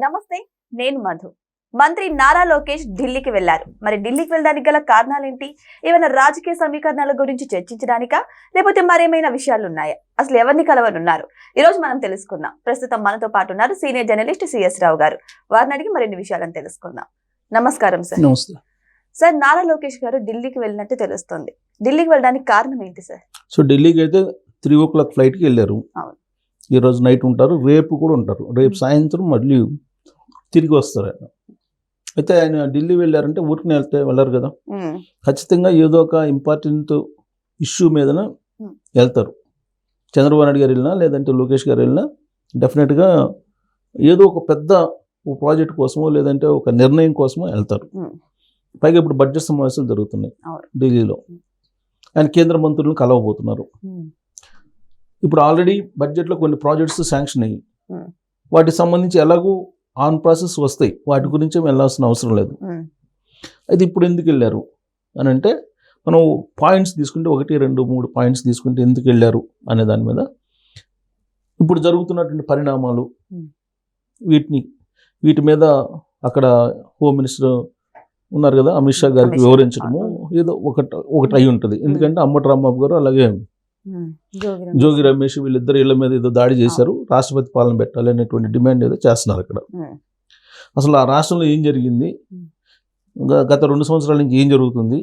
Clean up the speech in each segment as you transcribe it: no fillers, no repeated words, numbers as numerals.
నమస్తే, నేను మధు. మంత్రి నారా లోకేష్ ఢిల్లీకి వెళ్లారు. మరి ఢిల్లీకి వెళ్ళడానికి గల కారణాలేంటి? ఏమైనా రాజకీయ సమీకరణాల గురించి చర్చించడానికా, లేకపోతే మరేమైనా విషయాలు ఉన్నాయా? అసలు ఎవరిని కలవనున్నారు? ఈ రోజు మనం తెలుసుకుందాం. ప్రస్తుతం మనతో పాటు ఉన్నారు సీనియర్ జర్నలిస్ట్ సిఎస్ రావు గారు. వారిని అడిగి మరిన్ని విషయాలను తెలుసుకుందాం. నమస్కారం సార్. నమస్తే సార్, నారా లోకేష్ గారు ఢిల్లీకి వెళ్ళినట్టు తెలుస్తుంది. ఢిల్లీకి వెళ్ళడానికి కారణం ఏంటి సార్? సో ఢిల్లీకి అయితే 3 o'clock ఫ్లైట్కి వెళ్ళారు. ఈ రోజు నైట్ ఉంటారు, రేపు కూడా ఉంటారు. రేపు సాయంత్రం మళ్ళీ తిరిగి వస్తారు ఆయన. అయితే ఆయన ఢిల్లీ వెళ్ళారంటే ఊరికి వెళ్ళరు కదా, ఖచ్చితంగా ఏదో ఒక ఇంపార్టెంట్ ఇష్యూ మీదన వెళ్తారు. చంద్రబాబు నాయుడు గారు వెళ్ళినా లేదంటే లోకేష్ గారు వెళ్ళినా డెఫినెట్గా ఏదో ఒక పెద్ద ప్రాజెక్ట్ కోసమో లేదంటే ఒక నిర్ణయం కోసమో వెళ్తారు. పైగా ఇప్పుడు బడ్జెట్ సమావేశాలు జరుగుతున్నాయి ఢిల్లీలో. ఆయన కేంద్ర మంత్రులను కలవబోతున్నారు. ఇప్పుడు ఆల్రెడీ బడ్జెట్లో కొన్ని ప్రాజెక్ట్స్ శాంక్షన్ అయ్యి వాటికి సంబంధించి ఎలాగూ ఆన్ ప్రాసెస్ వస్తాయి, వాటి గురించి వెళ్ళాల్సిన అవసరం లేదు. అయితే ఇప్పుడు ఎందుకు వెళ్ళారు అని అంటే, మనం పాయింట్స్ తీసుకుంటే 1, 2, 3 పాయింట్స్ తీసుకుంటే ఎందుకు వెళ్ళారు అనే దాని మీద ఇప్పుడు జరుగుతున్నటువంటి పరిణామాలు, వీటి మీద అక్కడ హోమ్ మినిస్టర్ ఉన్నారు కదా అమిత్ షా గారికి వివరించడము ఏదో ఒకటి అయి ఉంటుంది. ఎందుకంటే అంబటి రాంబాబు గారు అలాగే జోగి రమేష్ వీళ్ళిద్దరు ఇళ్ల మీద ఏదో దాడి చేశారు, రాష్ట్రపతి పాలన పెట్టాలి అనేటువంటి డిమాండ్ ఏదో చేస్తున్నారు అక్కడ. అసలు ఆ రాష్ట్రంలో ఏం జరిగింది, గత 2 సంవత్సరాల నుంచి ఏం జరుగుతుంది,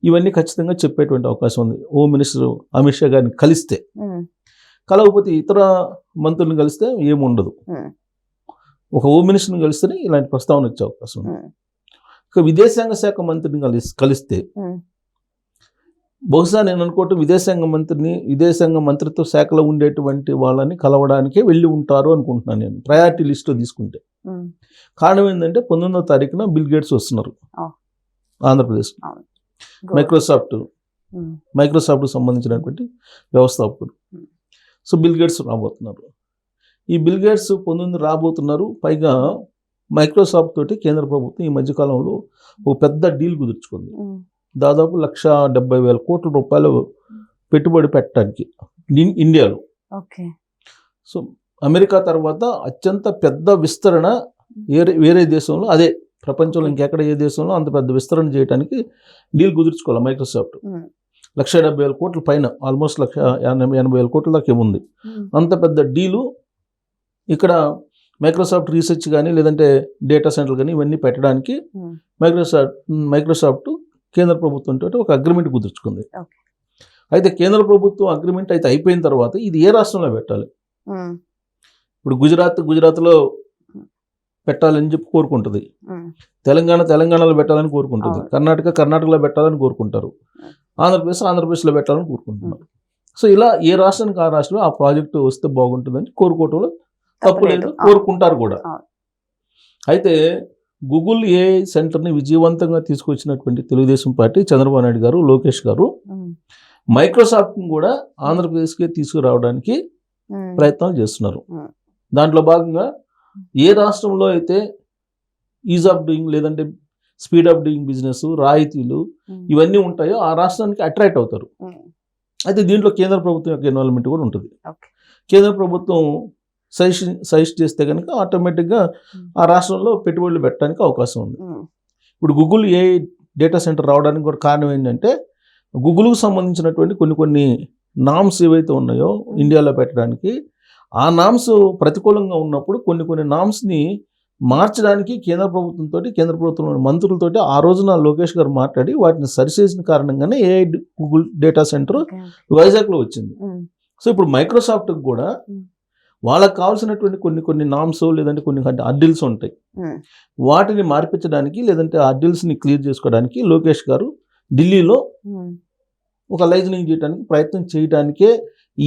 ఇవన్నీ ఖచ్చితంగా చెప్పేటువంటి అవకాశం ఉంది. హోమ్ మినిస్టర్ అమిత్ షా గారిని కలవకపోతే ఇతర మంత్రులను కలిస్తే ఏముండదు. ఒక హోమ్ మినిస్టర్ని కలిస్తేనే ఇలాంటి ప్రస్తావన వచ్చే అవకాశం ఉంది. ఇక విదేశాంగ శాఖ మంత్రిని కలిస్తే బహుశా నేను అనుకోవటం విదేశాంగ మంత్రిత్వ శాఖలో ఉండేటువంటి వాళ్ళని కలవడానికే వెళ్ళి ఉంటారు అనుకుంటున్నాను నేను, ప్రయారిటీ లిస్ట్లో తీసుకుంటే. కారణం ఏంటంటే 19వ తారీఖున బిల్ గేట్స్ వస్తున్నారు ఆంధ్రప్రదేశ్. మైక్రోసాఫ్ట్కి సంబంధించినటువంటి వ్యవస్థాపకుడు. సో బిల్ గేట్స్ రాబోతున్నారు. ఈ బిల్ గేట్స్ 19 రాబోతున్నారు. పైగా మైక్రోసాఫ్ట్ తోటి కేంద్ర ప్రభుత్వం ఈ మధ్యకాలంలో ఒక పెద్ద డీల్ కుదుర్చుకుంది. దాదాపు 1,70,000 కోట్ల రూపాయలు పెట్టుబడి పెట్టడానికి ఇండియాలో. సో అమెరికా తర్వాత అత్యంత పెద్ద విస్తరణ వేరే దేశంలో, అదే ప్రపంచంలో ఇంకెక్కడ ఏ దేశంలో అంత పెద్ద విస్తరణ చేయడానికి డీల్ కుదుర్చుకోవాలి మైక్రోసాఫ్ట్. 1,70,000 కోట్ల పైన, ఆల్మోస్ట్ 1,80,000 కోట్ల దాకా ఏముంది. అంత పెద్ద డీలు ఇక్కడ మైక్రోసాఫ్ట్ రీసెర్చ్ కానీ లేదంటే డేటా సెంటర్ కానీ ఇవన్నీ పెట్టడానికి మైక్రోసాఫ్ట్ కేంద్ర ప్రభుత్వంతో ఒక అగ్రిమెంట్ కుదుర్చుకుంది. అయితే కేంద్ర ప్రభుత్వం అగ్రిమెంట్ అయితే అయిపోయిన తర్వాత ఇది ఏ రాష్ట్రంలో పెట్టాలి? ఇప్పుడు గుజరాత్లో పెట్టాలని చెప్పి కోరుకుంటుంది, తెలంగాణలో పెట్టాలని కోరుకుంటుంది, కర్ణాటకలో పెట్టాలని కోరుకుంటారు, ఆంధ్రప్రదేశ్లో పెట్టాలని కోరుకుంటున్నారు. సో ఇలా ఏ రాష్ట్రానికి ఆ రాష్ట్రంలో ఆ ప్రాజెక్టు వస్తే బాగుంటుందని కోరుకోవటంలో తప్పు లేదు, కోరుకుంటారు కూడా. అయితే గూగుల్ ఏఐ సెంటర్ని విజయవంతంగా తీసుకొచ్చినటువంటి తెలుగుదేశం పార్టీ, చంద్రబాబు నాయుడు గారు, లోకేష్ గారు మైక్రోసాఫ్ట్ని కూడా ఆంధ్రప్రదేశ్కి తీసుకురావడానికి ప్రయత్నాలు చేస్తున్నారు. దాంట్లో భాగంగా ఏ రాష్ట్రంలో అయితే ఈజ్ ఆఫ్ డూయింగ్ లేదంటే స్పీడ్ ఆఫ్ డూయింగ్ బిజినెస్, రాయితీలు ఇవన్నీ ఉంటాయో ఆ రాష్ట్రానికి అట్రాక్ట్ అవుతారు. అయితే దీంట్లో కేంద్ర ప్రభుత్వం యొక్క ఇన్వాల్వ్మెంట్ కూడా ఉంటుంది. కేంద్ర ప్రభుత్వం సజెస్ట్ చేస్తే కనుక ఆటోమేటిక్గా ఆ రాష్ట్రంలో పెట్టుబడులు పెట్టడానికి అవకాశం ఉంది. ఇప్పుడు గూగుల్ ఏఐ డేటా సెంటర్ రావడానికి కూడా కారణం ఏంటంటే, గూగుల్కి సంబంధించినటువంటి కొన్ని నామ్స్ ఏవైతే ఉన్నాయో ఇండియాలో పెట్టడానికి, ఆ నామ్స్ ప్రతికూలంగా ఉన్నప్పుడు కొన్ని నామ్స్ని మార్చడానికి కేంద్ర ప్రభుత్వంలోని మంత్రులతోటి ఆ రోజున లోకేష్ గారు మాట్లాడి వాటిని సరిచేసిన కారణంగానే ఏఐ గూగుల్ డేటా సెంటర్ వైజాగ్లో వచ్చింది. సో ఇప్పుడు మైక్రోసాఫ్ట్కి కూడా వాళ్ళకి కావాల్సినటువంటి కొన్ని నామ్స్ లేదంటే కొన్ని అడ్డిల్స్ ఉంటాయి, వాటిని మార్పించడానికి లేదంటే అడ్డిల్స్ని క్లియర్ చేసుకోవడానికి లోకేష్ గారు ఢిల్లీలో ఒక లైజనింగ్ చేయడానికి ప్రయత్నం చేయడానికే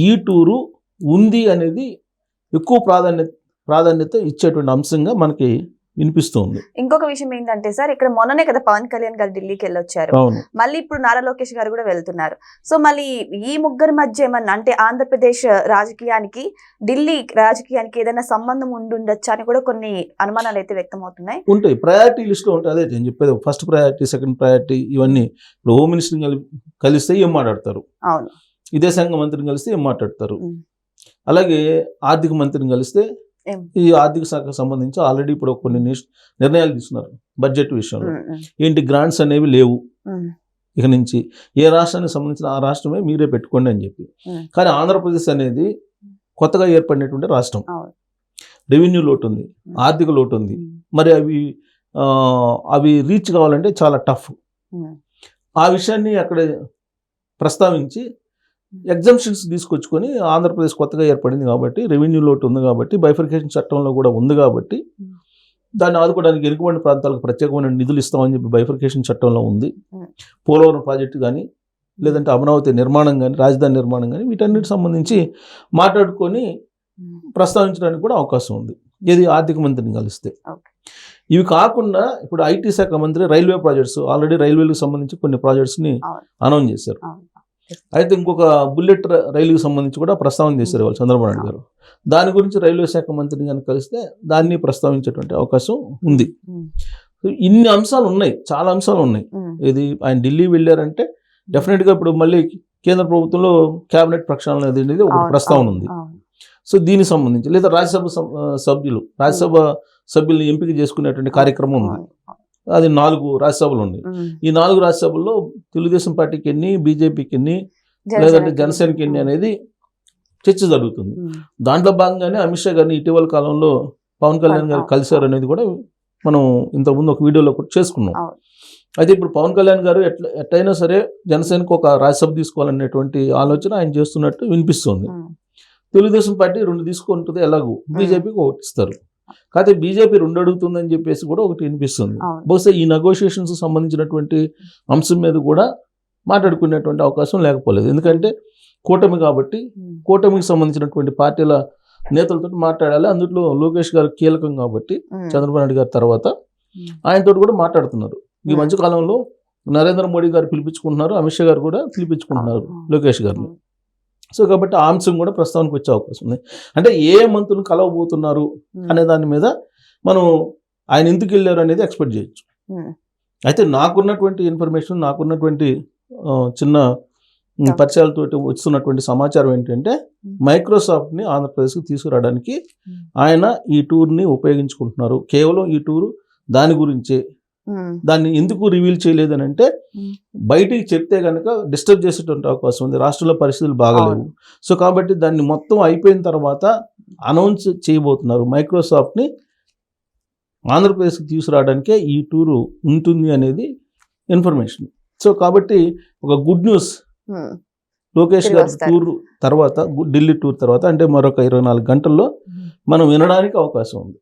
ఈ టూరు ఉంది అనేది ఎక్కువ ప్రాధాన్యత ఇచ్చేటువంటి అంశంగా మనకి వినిపిస్తుంది. ఇంకొక విషయం ఏంటంటే సార్, ఇక్కడ మొన్ననే కదా పవన్ కళ్యాణ్ గారు ఢిల్లీకి వెళ్ళొచ్చారు, మళ్ళీ ఇప్పుడు నారా లోకేష్ గారు కూడా వెళ్తున్నారు. సో మళ్ళీ ఈ ముగ్గురు మధ్య ఏమన్నా అంటే ఆంధ్రప్రదేశ్ రాజకీయానికి ఢిల్లీ రాజకీయానికి ఏదైనా సంబంధం ఉండొచ్చా అని కూడా కొన్ని అనుమానాలు అయితే వ్యక్తం అవుతున్నాయి. ఉంటాయి, ప్రయారిటీ లిస్ట్లో ఉంటాయి. అదే నేను చెప్పేది, ఫస్ట్ ప్రయారిటీ, సెకండ్ ప్రయారిటీ ఇవన్నీ. ఇప్పుడు హోమ్ మినిస్టర్ని కలిస్తే ఏం మాట్లాడతారు, విదేశాంగ మంత్రిని కలిస్తే ఏం మాట్లాడతారు, అలాగే ఆర్థిక మంత్రిని కలిస్తే ఏం? ఈ ఆర్థిక శాఖకు సంబంధించి ఆల్రెడీ ఇప్పుడు కొన్ని నిర్ణయాలు తీసుకున్నారు బడ్జెట్ విషయంలో. ఏంటి, గ్రాంట్స్ అనేవి లేవు ఇక నుంచి, ఏ రాష్ట్రానికి సంబంధించిన ఆ రాష్ట్రమే మీరే పెట్టుకోండి అని చెప్పి. కానీ ఆంధ్రప్రదేశ్ అనేది కొత్తగా ఏర్పడినటువంటి రాష్ట్రం, రెవెన్యూ లోటు ఉంది, ఆర్థిక లోటు ఉంది. మరి అవి రీచ్ కావాలంటే చాలా టఫ్. ఆ విషయాన్ని అక్కడ ప్రస్తావించి ఎగ్జంప్షన్స్ తీసుకొచ్చుకొని ఆంధ్రప్రదేశ్ కొత్తగా ఏర్పడింది కాబట్టి, రెవెన్యూ లోటు ఉంది కాబట్టి, బైఫర్కేషన్ చట్టంలో కూడా ఉంది కాబట్టి దాన్ని ఆదుకోవడానికి వెనుకబడిన ప్రాంతాలకు ప్రత్యేకమైన నిధులు ఇస్తామని చెప్పి బైఫర్కేషన్ చట్టంలో ఉంది. పోలవరం ప్రాజెక్టు కానీ, లేదంటే అమరావతి నిర్మాణం కానీ, రాజధాని నిర్మాణం కానీ, వీటన్నిటికి సంబంధించి మాట్లాడుకొని ప్రస్తావించడానికి కూడా అవకాశం ఉంది, ఇది ఆర్థిక మంత్రిని కలిస్తే. ఇవి కాకుండా ఇప్పుడు ఐటీ శాఖ మంత్రి రైల్వే ప్రాజెక్ట్స్, ఆల్రెడీ రైల్వేలకు సంబంధించి కొన్ని ప్రాజెక్ట్స్ని అనౌన్స్ చేశారు. అయితే ఇంకొక బుల్లెట్ రైలుకి సంబంధించి కూడా ప్రస్తావన చేశారు వాళ్ళు చంద్రబాబు నాయుడు గారు. దాని గురించి రైల్వే శాఖ మంత్రిని కనుక కలిస్తే దాన్ని ప్రస్తావించేటువంటి అవకాశం ఉంది. ఇన్ని అంశాలు ఉన్నాయి, చాలా అంశాలు ఉన్నాయి. ఇది ఆయన ఢిల్లీ వెళ్ళారంటే డెఫినెట్గా ఇప్పుడు మళ్ళీ కేంద్ర ప్రభుత్వంలో క్యాబినెట్ ప్రక్షాళన అనేది ఒక ప్రస్తావన ఉంది. సో దీనికి సంబంధించి, లేదా రాజ్యసభ సభ్యుల్ని ఎంపిక చేసుకునేటువంటి కార్యక్రమం ఉంది. అది 4 రాజ్యసభలు ఉన్నాయి. ఈ 4 రాజ్యసభల్లో తెలుగుదేశం పార్టీకి ఎన్ని, బీజేపీకి ఎన్ని, లేదంటే జనసేనకి ఎన్ని అనేది చర్చ జరుగుతుంది. దాంట్లో భాగంగానే అమిత్ షా గారిని ఇటీవల కాలంలో పవన్ కళ్యాణ్ గారు కలిశారు అనేది కూడా మనం ఇంతకుముందు ఒక వీడియోలో కూడా చేసుకున్నాం. అయితే ఇప్పుడు పవన్ కళ్యాణ్ గారు ఎట్లయినా సరే జనసేనకు ఒక రాజ్యసభ తీసుకోవాలనేటువంటి ఆలోచన ఆయన చేస్తున్నట్టు వినిపిస్తుంది. తెలుగుదేశం పార్టీ 2 తీసుకుంటుంది, ఎలాగూ బీజేపీకి 1 ఇస్తారు. కాకపోతే బీజేపీ 2 అడుగుతుందని చెప్పేసి కూడా ఒకటి వినిపిస్తుంది. బహుశా ఈ నెగోషియేషన్స్ సంబంధించినటువంటి అంశం మీద కూడా మాట్లాడుకునేటువంటి అవకాశం లేకపోలేదు. ఎందుకంటే కూటమి కాబట్టి, కూటమికి సంబంధించినటువంటి పార్టీల నేతలతో మాట్లాడాలి. అందులో లోకేష్ గారు కీలకం కాబట్టి, చంద్రబాబు నాయుడు గారి తర్వాత ఆయనతో కూడా మాట్లాడుతున్నారు. ఈ మధ్యకాలంలో నరేంద్ర మోడీ గారు పిలిపించుకుంటున్నారు, అమిత్ షా గారు కూడా పిలిపించుకుంటున్నారు లోకేష్ గారిని. సో కాబట్టి ఆ అంశం కూడా ప్రస్తావనకు వచ్చే అవకాశం ఉంది. అంటే ఏ మంత్రులు కలవబోతున్నారు అనే దాని మీద మనం ఆయన ఎందుకు వెళ్ళారు అనేది ఎక్స్పెక్ట్ చేయొచ్చు. అయితే నాకున్నటువంటి ఇన్ఫర్మేషన్, నాకున్నటువంటి చిన్న పరిచయాలతో వస్తున్నటువంటి సమాచారం ఏంటంటే, మైక్రోసాఫ్ట్ని ఆంధ్రప్రదేశ్కి తీసుకురావడానికి ఆయన ఈ టూర్ని ఉపయోగించుకుంటున్నారు. కేవలం ఈ టూరు దాని గురించే. దాన్ని ఎందుకు రివీల్ చేయలేదని అంటే, బయటికి చెప్తే కనుక డిస్టర్బ్ చేసేటువంటి అవకాశం ఉంది, రాష్ట్రంలో పరిస్థితులు బాగలేవు. సో కాబట్టి దాన్ని మొత్తం అయిపోయిన తర్వాత అనౌన్స్ చేయబోతున్నారు. మైక్రోసాఫ్ట్ని ఆంధ్రప్రదేశ్కి తీసుకురావడానికే ఈ టూరు ఉంటుంది అనేది ఇన్ఫర్మేషన్. సో కాబట్టి ఒక గుడ్ న్యూస్, లోకేష్ గారి టూర్ తర్వాత, ఢిల్లీ టూర్ తర్వాత, అంటే మరొక 24 గంటల్లో మనం వినడానికి అవకాశం ఉంది.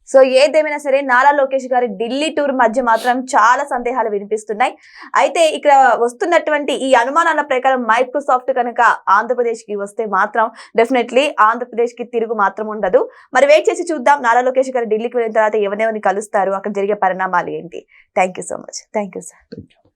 సో ఏదేమైనా సరే నారా లోకేష్ గారి ఢిల్లీ టూర్ మధ్య మాత్రం చాలా సందేహాలు వినిపిస్తున్నాయి. అయితే ఇక్కడ వస్తున్నటువంటి ఈ అనుమానాల ప్రకారం మైక్రోసాఫ్ట్ కనుక ఆంధ్రప్రదేశ్ కి వస్తే మాత్రం డెఫినెట్లీ ఆంధ్రప్రదేశ్ కి తిరుగు మాత్రం ఉండదు. మరి వెయిట్ చేసి చూద్దాం నారా లోకేష్ గారు ఢిల్లీకి వెళ్ళిన తర్వాత ఎవరెవరిని కలుస్తారు, అక్కడ జరిగే పరిణామాలు ఏంటి. Thank you so much. Thank you sir.